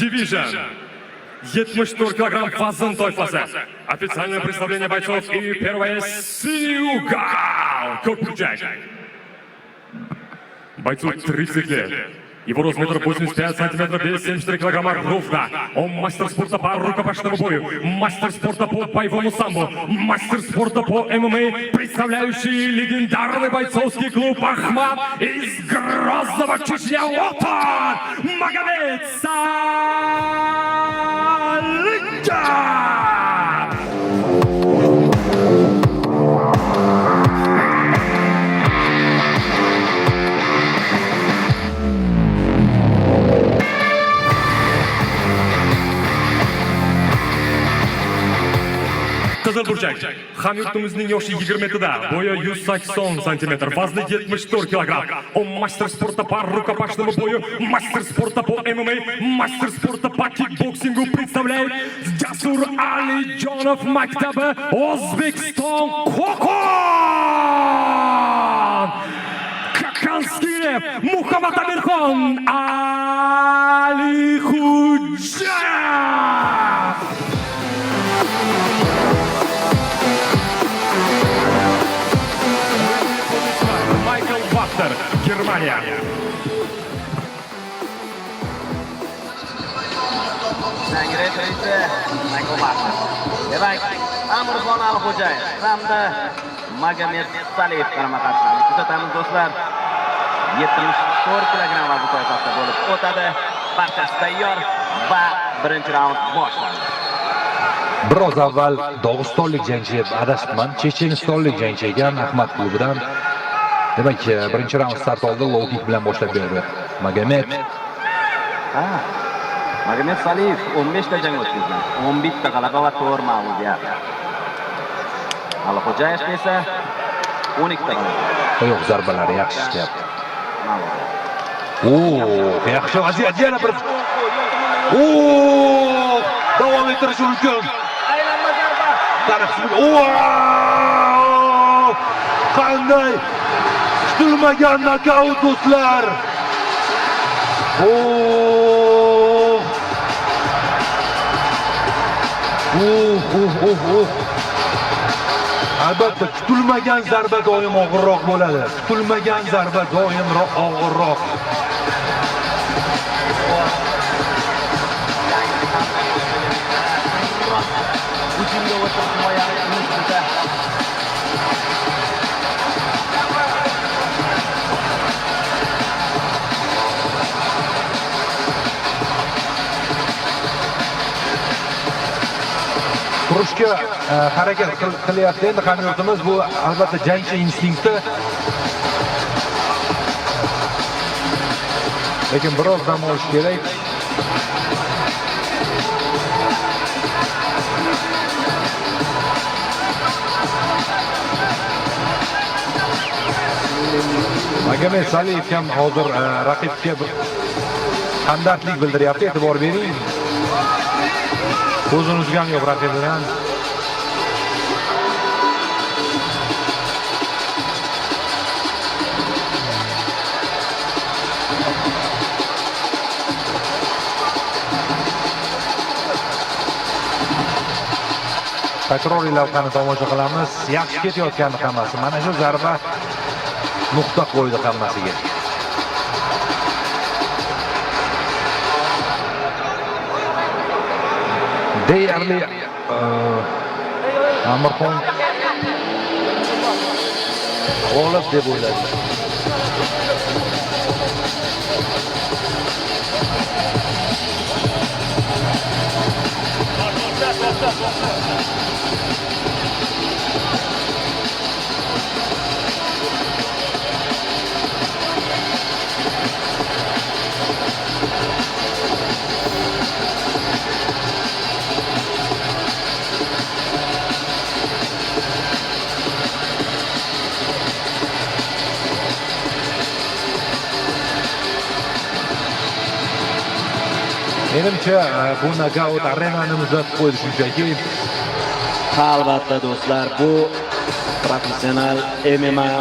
Division. 74 килограмм вазон toifasi. Официальное представление бойцов и первое синий угол. Копчак. Бойцу 30 лет. Его рост 1,85 сантиметров, вес 73 килограмма ровно. Он мастер спорта по рукопашному бою, мастер спорта по боевому самбо, мастер спорта по ММА, представляющий легендарный бойцовский клуб «Ахмат» из Грозного, Чечня. Вот он, Магомед Салихов! Qizil burchak. Hamyurtimizning yoshi 20da, bo'yi 180 cm, vazni 74 kg. Он мастер спорта по рукопашному бою, мастер спорта по ММА, мастер спорта по кикбоксингу представляет Jasur Alijonov maktabi O'zbekiston Qo'qon. Kakanskiyev Muhammad Amirxon Alixo'jayev. Германия. Yangi referensi Michael Butler. Demak, Amirxon Alixo'jayev hamda Magomed Salihov qarama-qarshilik kuzatamiz do'stlar. 74 kilogramm vazn toifasida bo'lib o'tadi. Barchasi tayyor va birinchi raund boshlandi. Biroz avval Dog'istonlik jangchi adashibman, Chechenistonlik jangchi ekan Ahmad klubidan. Demak, birinchi raund start oldi, low kick bilan boshlab berdi. Magomed. Magomed Salihov 15 ta jang o'tkazgan. 11 ta g'alaba va 4 mag'lubiyat. Alixo'jayev esa 12 ta g'alaba. Oyoq zarbalari yaxshi ishlayapti. Yaxshi vaziyat yana bir. Davom ettirish mumkin. Aylanma zarba. Tarixsiz. Qanday kutilmagan nokaut do'stlar. Albatta kutilmagan zarba doim og'irroq bo'ladi. Kutilmagan zarba doim og'irroq. Hujumga o'tib himoyani unutdi. Turishga harakat qilyapti. Endi hamyurtimiz bu albatta jangchi instinkti. Lekin biroz dam olish kerak. Magomed Salihov ham hozir raqibga hamdardlik bildiryapti. E'tibor bering. Ko'zini uzgan yo'q raqibidan. Takroriy lavhani tomosha qilamiz. Yaxshi ketayotgani hammasi. Mana shu zarba nuqta qo'ydi hammasiga. Deyarli Amirxon g'olib deb o'yladi. Menimcha bu nokaut arenani muzlatib qo'ydi shunchaki. Albatta do'stlar, bu professional MMA